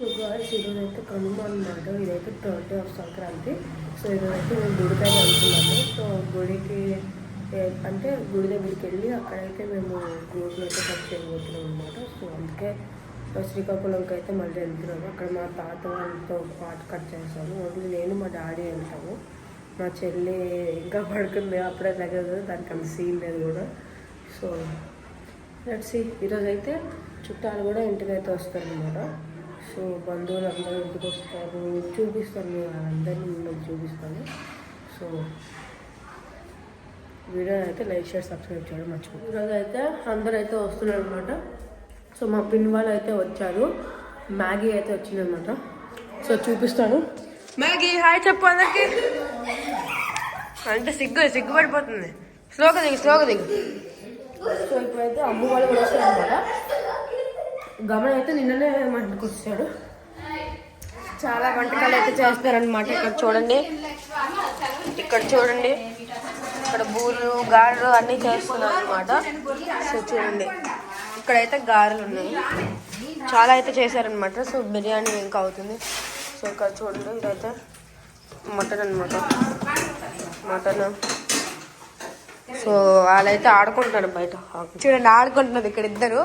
ఈరోజు అయితే కనుమ అనమాట. ఇదైతే 3rd ఆఫ్ సంక్రాంతి. సో ఈరోజైతే మేము గుడికాయ వెళ్తున్నాము. సో గుడికి అంటే గుడి దగ్గరికి వెళ్ళి అక్కడైతే మేము గోపులు అయితే కట్ చేయబోతున్నాం అనమాట. సో అందుకే శ్రీకాకుళంకి అయితే మళ్ళీ వెళ్తున్నాము. అక్కడ మా తాత వాళ్ళతో పాటు కట్ చేస్తాము. ఓన్లీ నేను మా డాడీ వెళ్తాము. మా చెల్లి ఇంకా పడుకుంది, అప్పుడే తగ్గదు, దానికి అంత సీన్ లేదు కూడా. So let's see. ఈరోజైతే చుట్టాలు కూడా ఇంటికైతే వస్తారనమాట. సో బంధువులు అందరూ ఇంటికి వస్తారు, చూపిస్తాను నేను అందరినీ మిమ్మల్ని చూపిస్తాను. సో వీడియో అయితే లైక్ షేర్ సబ్స్క్రైబ్ చేయడం మర్చిపోయి. ఈరోజు అయితే అందరూ అయితే వస్తున్నారు అనమాట. సో మా పిన్ వాళ్ళు అయితే వచ్చారు, మ్యాగీ అయితే వచ్చిందనమాట. సో చూపిస్తాను. మ్యాగీ హాయ్ చెప్పు అందరికి. అంటే సిగ్గుపడిపోతుంది. స్లోగా దిగు. సో ఇప్పుడైతే అమ్మ వాళ్ళు కూడా వస్తారు అనమాట. గమనం అయితే నిన్ననే మా ఇంటికి వచ్చాడు. చాలా వంటకాలు అయితే చేస్తారనమాట. ఇక్కడ చూడండి, ఇక్కడ బూరెలు గారెలు అన్నీ చేస్తున్నారు అనమాట. సో చూడండి, ఇక్కడైతే గారెలు ఉన్నాయి, చాలా అయితే చేశారనమాట. సో బిర్యానీ ఇంకా అవుతుంది. సో ఇక్కడ చూడండి, ఇదైతే మటన్ అనమాట, మటన్. సో వాళ్ళైతే ఆడుకుంటున్నారు బయట. చూడండి ఆడుకుంటున్నారు ఇక్కడ ఇద్దరు.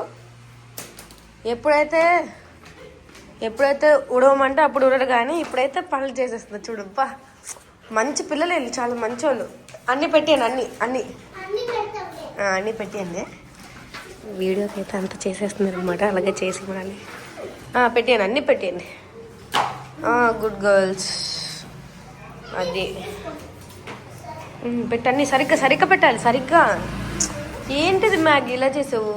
ఎప్పుడైతే ఉడవమంటే అప్పుడు ఉడరు, కానీ ఇప్పుడైతే పనులు చేసేస్తుంది. చూడబ్బా, మంచి పిల్లలు వెళ్ళి చాలా మంచి వాళ్ళు. అన్నీ పెట్టాను, అన్నీ పెట్టండి. వీడియోకి అయితే అంతా చేసేస్తున్నారు అనమాట. అలాగే చేసి ఇవ్వాలి. పెట్టాను, అన్నీ పెట్టండి. Good girls. అది పెట్టండి, సరిగ్గా పెట్టాలి. సరిగ్గా ఏంటిది మ్యాగీ ఇలా చేసావు?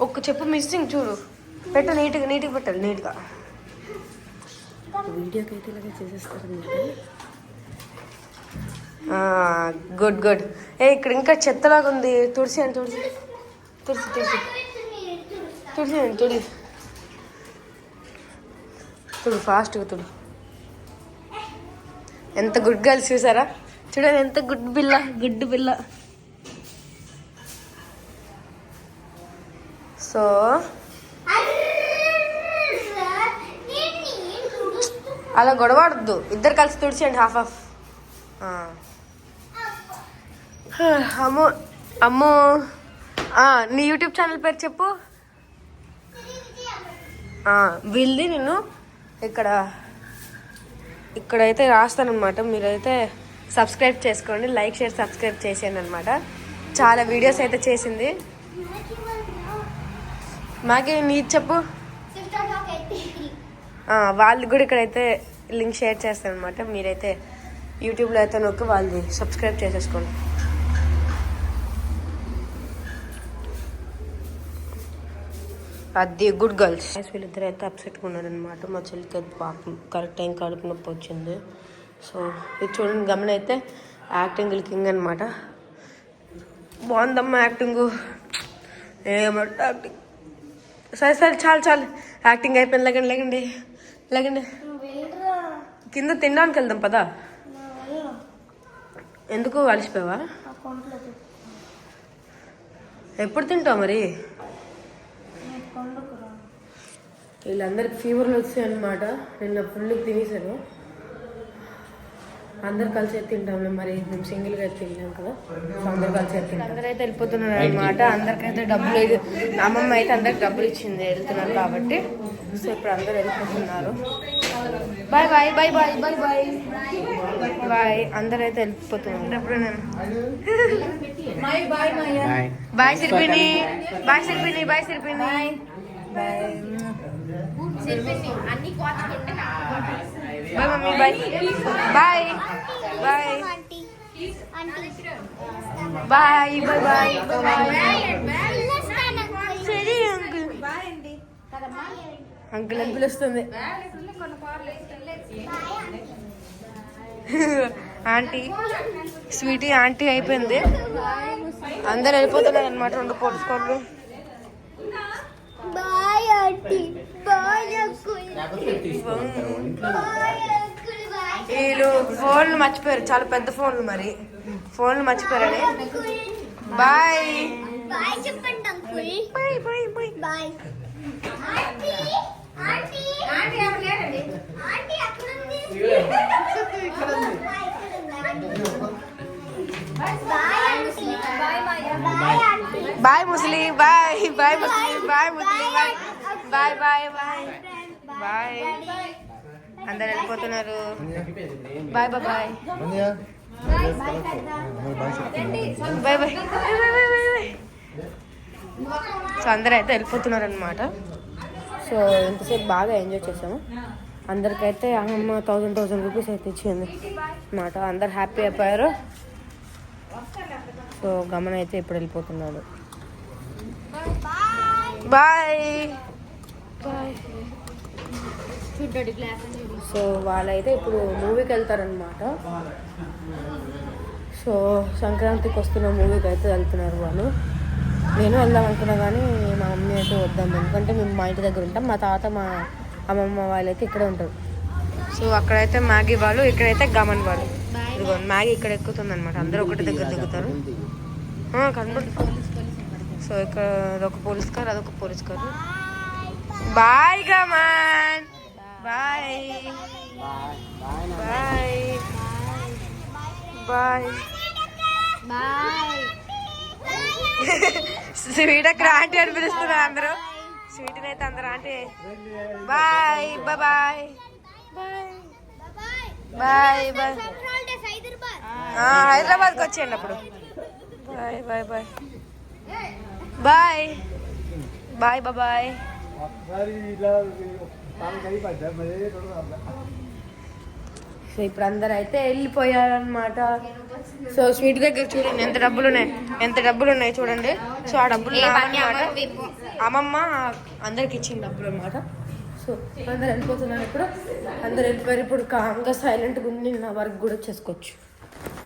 ఒక్క చెప్పు మిస్సింగ్ చూడు. పెట్టు, నీట్గా పెట్టాలి, నీట్గా. వీడియోకి అయితే ఇలాగే చేసేస్తారు. గుడ్. ఇక్కడ ఇంకా చెత్తలాగా ఉంది. తుడిసేయండి. తుడు ఫాస్ట్గా తుడు. ఎంత గుడ్ గర్ల్స్ చూసారా? చూడండి ఎంత గుడ్ పిల్ల. సో అలా గొడవడద్దు, ఇద్దరు కలిసి తుడిచేయండి. హాఫ్. అమ్మో నీ యూట్యూబ్ ఛానల్ పేరు చెప్పు. వీళ్ళది నేను ఇక్కడైతే రాస్తానమాట. మీరైతే సబ్స్క్రైబ్ చేసుకోండి, లైక్ షేర్ సబ్స్క్రైబ్ చేసేయండి అనమాట. చాలా వీడియోస్ అయితే చేసింది. మాకే నీ చెప్పు. వాళ్ళు కూడా ఇక్కడైతే లింక్ షేర్ చేస్తాను అనమాట. మీరైతే యూట్యూబ్లో అయితే నొక్కి వాళ్ళది సబ్స్క్రైబ్ చేసేసుకోండి. అది గుడ్ గర్ల్స్. వీళ్ళిద్దరు అయితే అప్సెట్గా ఉన్నారనమాట. మా చెల్లికి అయితే పాపం కరెక్ట్ టైం కడుపు నొప్పి వచ్చింది. సో ఇది చూడండి, గమనం అయితే యాక్టింగ్ కింగ్ అనమాట. బాగుందమ్మా యాక్టింగ్. ఏమంటే యాక్టింగ్. సరే చాలు యాక్టింగ్ అయిపోయింది. లేకండి కింద తినడానికి వెళ్దాం పదా. ఎందుకు అలసిపోయావా? ఎప్పుడు తింటావు మరి? వీళ్ళందరికి ఫీవర్లు వచ్చాయి అనమాట. నిన్న ఫుల్ తినేసాను. అందరు కలిసి అయితే తింటాం. మరి మేము సింగిల్గా అయితే తింటాం కదా. సో అందరు కలిసి అయితే తింటాం. అందరైతే వెళ్ళిపోతున్నారు అనమాట. అందరికైతే డబ్బులు, అమ్మమ్మ అయితే అందరికి డబ్బులు ఇచ్చింది వెళ్తున్నారు కాబట్టి. సో ఇప్పుడు అందరు వెళ్ళిపోతున్నారు. బాయ్. అందరైతే వెళ్ళిపోతున్నారు. అప్పుడు నేను బాయ్ సిరిపిని. Bye mummy. బాయ్. సరే అంకుల్ అని పిలుస్తుంది. ఆంటీ స్వీటీ ఆంటీ అయిపోయింది. అందరు వెళ్ళిపోతున్నారు అనమాట. 2 పోలీస్ కార్లు. వీళ్ళు ఫోన్లు మర్చిపోయారు, చాలా పెద్ద ఫోన్లు. మరి ఫోన్లు మర్చిపోయారని బాయ్. బాయ్ ముస్లి, బాయ్ బాయ్ ముస్లి, బాయ్ ముస్లి, bye bye bye bye bye. అందరు వెళ్ళిపోతున్నారు. Bye bye bye bye bye. So అందరూ అయితే వెళ్ళిపోతున్నారు అనమాట. సో ఎంతసేపు బాగా ఎంజాయ్ చేసాము. అందరికైతే అమ్మమ్మ 1000 రూపీస్ అయితే ఇచ్చింది అనమాట. అందరు హ్యాపీ అయిపోయారు. సో గమన అయితే ఇప్పుడు వెళ్ళిపోతున్నాడు. Bye bye. సో వాళ్ళైతే ఇప్పుడు మూవీకి వెళ్తారనమాట. సో సంక్రాంతికి వస్తున్న మూవీకి అయితే వెళ్తున్నారు వాళ్ళు. నేను వెళ్దాం అనుకున్నా కానీ మా మమ్మీ అయితే వద్దాం, ఎందుకంటే మేము మా ఇంటి దగ్గర ఉంటాం. మా తాత మా అమ్మమ్మ వాళ్ళైతే ఇక్కడే ఉంటారు. సో అక్కడైతే మ్యాగీ వాళ్ళు, ఇక్కడైతే గమన్ వాళ్ళు. ఇదిగో మ్యాగీ ఇక్కడ ఎక్కుతుంది అనమాట. అందరూ ఒకటి దగ్గర దిగుతారు. కనబడుతుంది. సో ఇక్కడ అదొక పోలీస్ కార్, అదొక పోలీస్ కార్. బాయ్ గమన్, bye bye bye bye. Sweet అక్కడ ఆంటీ అని పిలుస్తున్నారు అందరూ. స్వీట్ని అయితే అందరూ aunty. Bye bye bye bye bye. హైదరాబాద్కి వచ్చేయండి అప్పుడు. Bye bye bye bye bye bye. So ఇప్పుడు అందరు అయితే వెళ్ళిపోయారనమాట. సో స్వీట్ దగ్గర చూడండి ఎంత డబ్బులు ఉన్నాయి చూడండి. సో ఆ డబ్బులు అమ్మమ్మ అందరికి ఇచ్చిన డబ్బులు అనమాట. సో అందరు వెళ్ళిపోతున్నారు ఇప్పుడు. అందరు వెళ్ళిపోయారు. ఇప్పుడు కామ్గా సైలెంట్గా ఉండి నా వర్క్ కూడా చేసుకోవచ్చు.